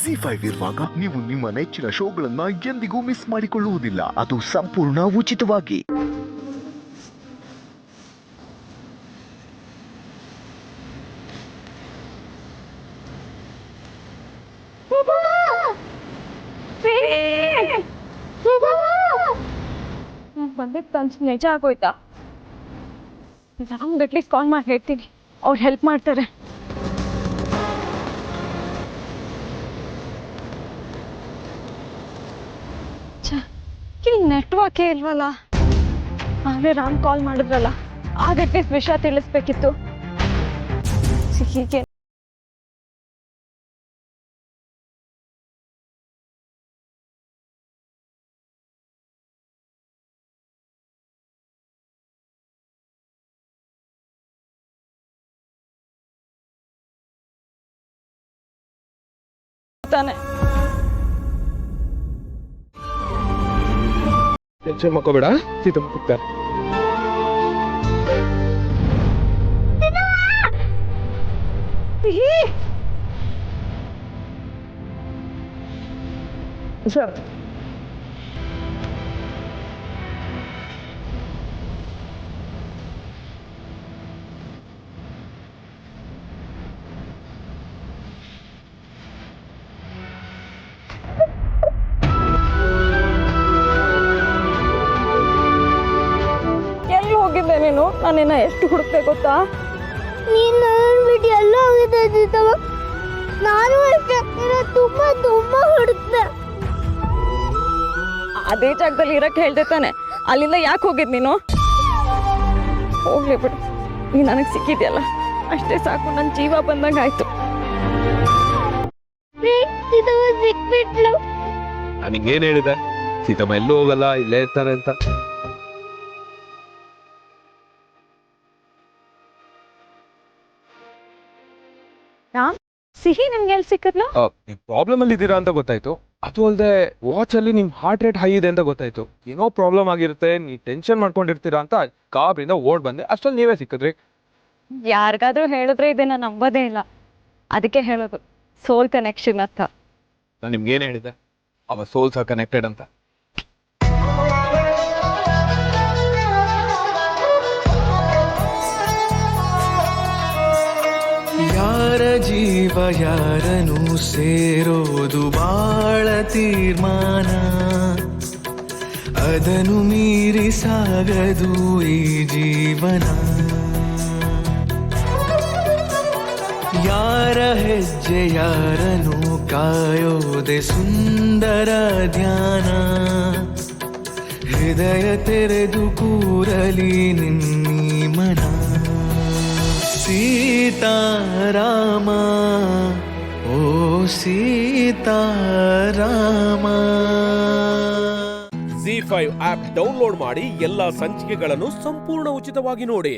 ಜಿ5 ಇರುವಾಗ ನೀವು ನಿಮ್ಮ ನೆಚ್ಚಿನ ಶೋಗಳನ್ನ ಎಂದಿಗೂ ಮಿಸ್ ಮಾಡಿಕೊಳ್ಳುವುದಿಲ್ಲ. ಅದು ಸಂಪೂರ್ಣ ಉಚಿತವಾಗಿ. ಬಂದಿತ್ತು ಅನ್ಸ್ ನಿಜ ಆಗೋಯ್ತಾ? ನಮ್ಗೆ ಅಟ್ಲೀಸ್ಟ್ ಕಾಲ್ ಮಾಡಿ ಹೇಳ್ತೀನಿ, ಅವ್ರು ಹೆಲ್ಪ್ ಮಾಡ್ತಾರೆ. ಇಲ್ಲಿ ನೆಟ್ವರ್ಕೇ ಇಲ್ವಲ್ಲ. ಆಮೇಲೆ ರಾಮ್ ಕಾಲ್ ಮಾಡಿದ್ರಲ್ಲ, ಆಗ ಅಟ್ಲೀಸ್ಟ್ ವಿಷಯ ತಿಳಿಸ್ಬೇಕಿತ್ತು. ಹೀಗೆ ತಾನೆ. ಟೆನ್ಷನ್ ಮಾಡ್ಕೋಬೇಡ, ಸೀತಮ್ಮ ಕೂಗ್ತಾರೆ. ಸರ್ ಎಲ್ಲಿ ಹೋಗಿದ್ದೆ ನೀನು? ನಾನಿನ್ನ ಎಷ್ಟು ಹುಡುಕ್ಬೇಕು ಗೊತ್ತಾ? ನೀನು ನನ್ನ ಬಿಟ್ಟು ಎಲ್ಲ ಹೋಗಿದ್ದ. ನಾನು ಅಷ್ಟೇ ತುಂಬಾ ತುಂಬಾ ಹುಡುಕ್ದೆ. ಅದೇ ಜಾಗದಲ್ಲಿ ಇರಕ್ಕೆ ಹೇಳ್ದೆ ತಾನೆ, ಅಲ್ಲಿಂದ ಯಾಕೆ ಹೋಗಿದ್ ನೀನು? ಹೋಗ್ಲಿ ಬಿಡು, ನೀ ನನಗೆ ಸಿಕ್ಕಿದ್ಯಲ್ಲ ಅಷ್ಟೇ ಸಾಕು, ನನ್ನ ಜೀವ ಬಂದಂಗ ಆಯ್ತು. ಸಿಕ್ಬಿಟ್ಲು. ನನಗೇನು ಹೇಳಿದೆ? ಸೀತಮ್ಮ ಎಲ್ಲೂ ಹೋಗಲ್ಲ, ಇಲ್ಲೇ ಇರ್ತಾರೆ ಅಂತ. ರಾಮ್, ಸಿಹಿ ನಿಮ್ಗೆ ಎಲ್ಲಿ ಸಿಕ್ಕದ್ಲು? ನೀವು ಪ್ರಾಬ್ಲಮ್ ಅಲ್ಲಿ ಇದ್ದೀರಾ ಅಂತ ಗೊತ್ತಾಯ್ತು. ಅದು ಅಲ್ಲದೆ ವಾಚ್ ಅಲ್ಲಿ ನಿಮ್ ಹಾರ್ಟ್ ರೇಟ್ ಹೈ ಇದೆ ಅಂತ ಗೊತ್ತಾಯ್ತು. ಏನೋ ಪ್ರಾಬ್ಲಮ್ ಆಗಿರುತ್ತೆ, ನೀವು ಟೆನ್ಷನ್ ಮಾಡ್ಕೊಂಡಿರ್ತೀರಾ ಅಂತ ಕಾಬ್ರಿಂದ ಓಡ್ ಬಂದೆ. ಅಷ್ಟರಲ್ಲಿ ನೀವೇ ಸಿಕ್ಕಿದ್ರಿ. ಯಾರಿಗಾದ್ರೂ ಹೇಳಿದ್ರೆ ಇದನ್ನ ನಂಬೋದೇ ಇಲ್ಲ, ಅದಕ್ಕೆ ಹೇಳೋದು ಸೋಲ್ ಕನೆಕ್ಷನ್ ಅಂತ. ನಾನು ನಿಮ್ಗೇನು ಹೇಳಿದೆ? ಅವ ಸೋಲ್ಸ್ ಆರ್ ಕನೆಕ್ಟೆಡ್ ಅಂತ. ಯಾರ ಜೀವ ಯಾರನು ಸೇರೋದು ಬಾಳ ತೀರ್ಮಾನ, ಅದನ್ನು ಮೀರಿ ಸಾಗದು ಈ ಜೀವನ. ಯಾರ ಹೆಜ್ಜೆ ಯಾರನು ಕಾಯೋದೆ ಸುಂದರ ಧ್ಯಾನ, ಹೃದಯ ತೆರೆದು ಕೂರಲಿ ನಿನ್ನೀ ಮನ. ಸೀತಾರಾಮ ಓ ಸೀತಾರಾಮ. ಜಿ5 ಆಪ್ ಡೌನ್ಲೋಡ್ ಮಾಡಿ ಎಲ್ಲಾ ಸಂಚಿಕೆಗಳನ್ನು ಸಂಪೂರ್ಣ ಉಚಿತವಾಗಿ ನೋಡಿ.